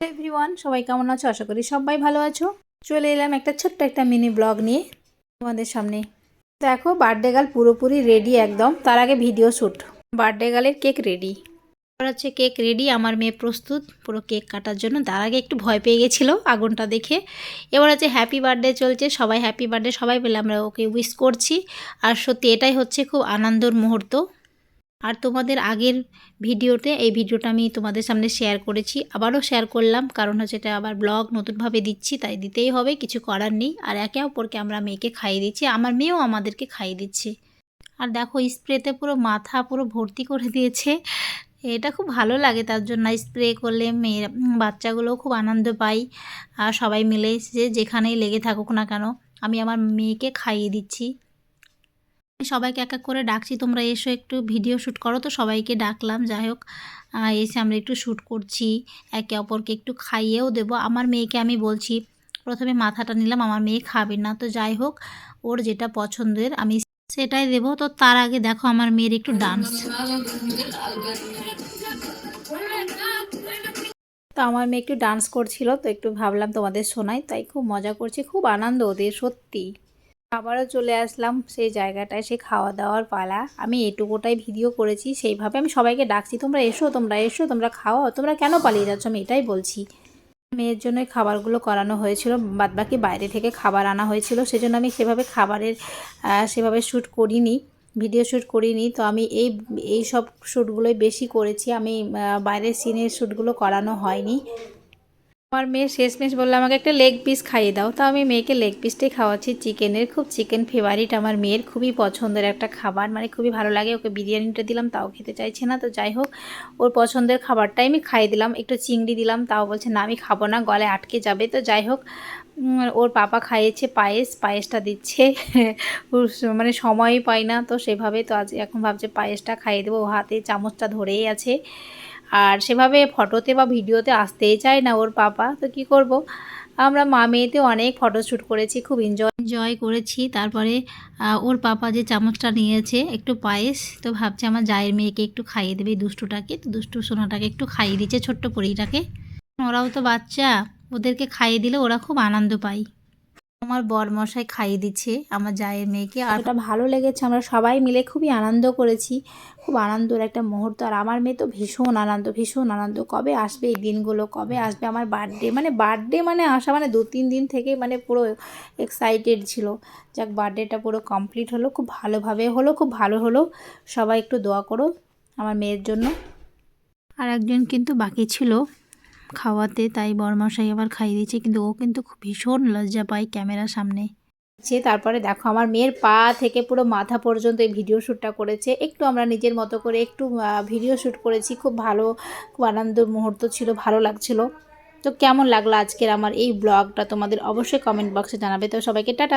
Everyone, সবাই কেমন আছো? আশা করি সবাই ভালো আছো। চলে এলাম একটা ছোট্ট একটা মিনি ব্লগ নিয়ে তোমাদের সামনে। দেখো, বার্থডে গার্ল পুরোপুরি রেডি একদম। তার আগে ভিডিও শ্যুট। বার্থডে গার্লের কেক রেডি। এবার হচ্ছে কেক রেডি, আমার মেয়ে প্রস্তুত পুরো কেক কাটার জন্য। তার আগে একটু ভয় পেয়ে গেছিলো আগুনটা দেখে। এবার হচ্ছে হ্যাপি বার্থডে চলছে, সবাই হ্যাপি বার্থডে সবাই পেলে আমরা ওকে উইশ করছি। আর সত্যি এটাই হচ্ছে খুব আনন্দের মুহূর্ত। আর তোমাদের আগের ভিডিওতে এই ভিডিওটা আমি তোমাদের সামনে শেয়ার করেছি, আবারও শেয়ার করলাম, কারণ হচ্ছে এটা আবার ব্লগ নতুনভাবে দিচ্ছি, তাই দিতেই হবে, কিছু করার নেই। আর একে অপরকে আমরা মেয়েকে খাইয়ে দিচ্ছি, আমার মেয়েও আমাদেরকে খাইয়ে দিচ্ছে। আর দেখো, স্প্রেতে পুরো মাথা পুরো ভর্তি করে দিয়েছে। এটা খুব ভালো লাগে, তার জন্য স্প্রে করলে মেয়ের বাচ্চাগুলোও খুব আনন্দ পায়। আর সবাই মিলে যেখানেই লেগে থাকুক না কেন, আমি আমার মেয়েকে খাইয়ে দিচ্ছি। সবাইকে এক এক করে ডাকছি, তোমরা এসো একটু ভিডিও শ্যুট করো। তো সবাইকে ডাকলাম, যাই হোক এসে আমরা একটু শ্যুট করছি, একে অপরকে একটু খাইয়েও দেবো। আমার মেয়েকে আমি বলছি, প্রথমে মাথাটা নিলাম, আমার মেয়ে খাবে না, তো যাই হোক ওর যেটা পছন্দের আমি সেটাই দেবো। তো তার আগে দেখো আমার মেয়ের একটু ডান্স। তো আমার মেয়ে একটু ডান্স করছিল, তো একটু ভাবলাম তোমাদের শোনাই, তাই খুব মজা করছি, খুব আনন্দ ওদের সত্যি। আবারও চলে আসলাম সেই জায়গাটায়, সেই খাওয়া দাওয়ার পালা। আমি এটুকুটাই ভিডিও করেছি, সেইভাবে আমি সবাইকে ডাকছি, তোমরা এসো, তোমরা এসো, তোমরা খাও, তোমরা কেন পালিয়ে যাচ্ছ, আমি এটাই বলছি। মেয়ের জন্য খাবারগুলো করানো হয়েছিল, বাদবাকি বাইরে থেকে খাবার আনা হয়েছিল, সেজন্য আমি সেভাবে খাবারের সেভাবে শ্যুট করিনি, ভিডিও শ্যুট করিনি। তো আমি এই সব শ্যুটগুলোই বেশি করেছি, আমি বাইরের সিনের শ্যুটগুলো করানো হয়নি। আমার মেয়ে শেষমেশ বললো আমাকে একটা লেগ পিস খাইয়ে দাও, তো আমি মেয়েকে লেগ পিসটাই খাওয়াচ্ছি চিকেনের। খুব চিকেন ফেভারিট আমার মেয়ের, খুবই পছন্দের একটা খাবার, মানে খুবই ভালো লাগে। ওকে বিরিয়ানিটা দিলাম, তাও খেতে চাইছে না। তো যাই হোক, ওর পছন্দের খাবারটাই আমি খাইয়ে দিলাম। একটু চিংড়ি দিলাম, তাও বলছে না আমি খাবো না, গলায় আটকে যাবে। তো যাই হোক, ওর পাপা খাইয়েছে পায়েসটা দিচ্ছে। মানে সময়ই পাই না, তো সেভাবে তো আজ এখন ভাবছে পায়েসটা খাইয়ে দেবো, ও হাতে চামচটা ধরেই আছে। আর সেভাবে ফটোতে বা ভিডিওতে আসতেই চায় না ওর পাপা, তো কি করব। আমরা মা মেয়েতে অনেক ফটোশ্যুট করেছি, খুব এনজয় করেছি। তারপরে ওর পাপা যে চামচটা নিয়েছে একটু পায়েস, তো ভাবছে আমার জায়ের মেয়েকে একটু খাইয়ে দেবে, দুষ্টুটাকে। তো দুষ্টু সোনাটাকে একটু খাইয়ে দিচ্ছে, ছোট্ট পরীটাকে। ওরাও তো বাচ্চা, ওদেরকে খাইয়ে দিলে ওরা খুব আনন্দ পায়। আমার বরমশাই খাইয়ে দিচ্ছে আমার জায়ের মেয়েকে, আর ওটা ভালো লেগেছে। আমরা সবাই মিলে খুবই আনন্দ করেছি, খুব আনন্দের একটা মুহূর্ত। আর আমার মেয়ে তো ভীষণ আনন্দ। কবে আসবে এই দিনগুলো, কবে আসবে আমার বার্থডে মানে আসা মানে 2-3 দিন থেকে মানে পুরো এক্সাইটেড ছিল। যাক, বার্থডেটা পুরো কমপ্লিট হলো, খুব ভালোভাবে হলো, খুব ভালো হলো। সবাই একটু দোয়া করো আমার মেয়ের জন্য। আর একজন কিন্তু বাকি ছিল খাওয়াতে, তাই বরমশাই আবার খাইয়ে দিয়েছে, কিন্তু ও কিন্তু খুব ভীষণ লজ্জা পায় ক্যামেরার সামনে। তারপরে দেখো আমার মেয়ের পা থেকে পুরো মাথা পর্যন্ত এই ভিডিও শ্যুটটা করেছে। একটু আমরা নিজের মতো করে একটু ভিডিও শ্যুট করেছি, খুব ভালো, খুব আনন্দের মুহূর্ত ছিল, ভালো লাগছিল। তো কেমন লাগলো আজকের আমার এই ব্লগটা তোমাদের অবশ্যই কমেন্ট বক্সে জানাবে। তো সবাইকে টাটা।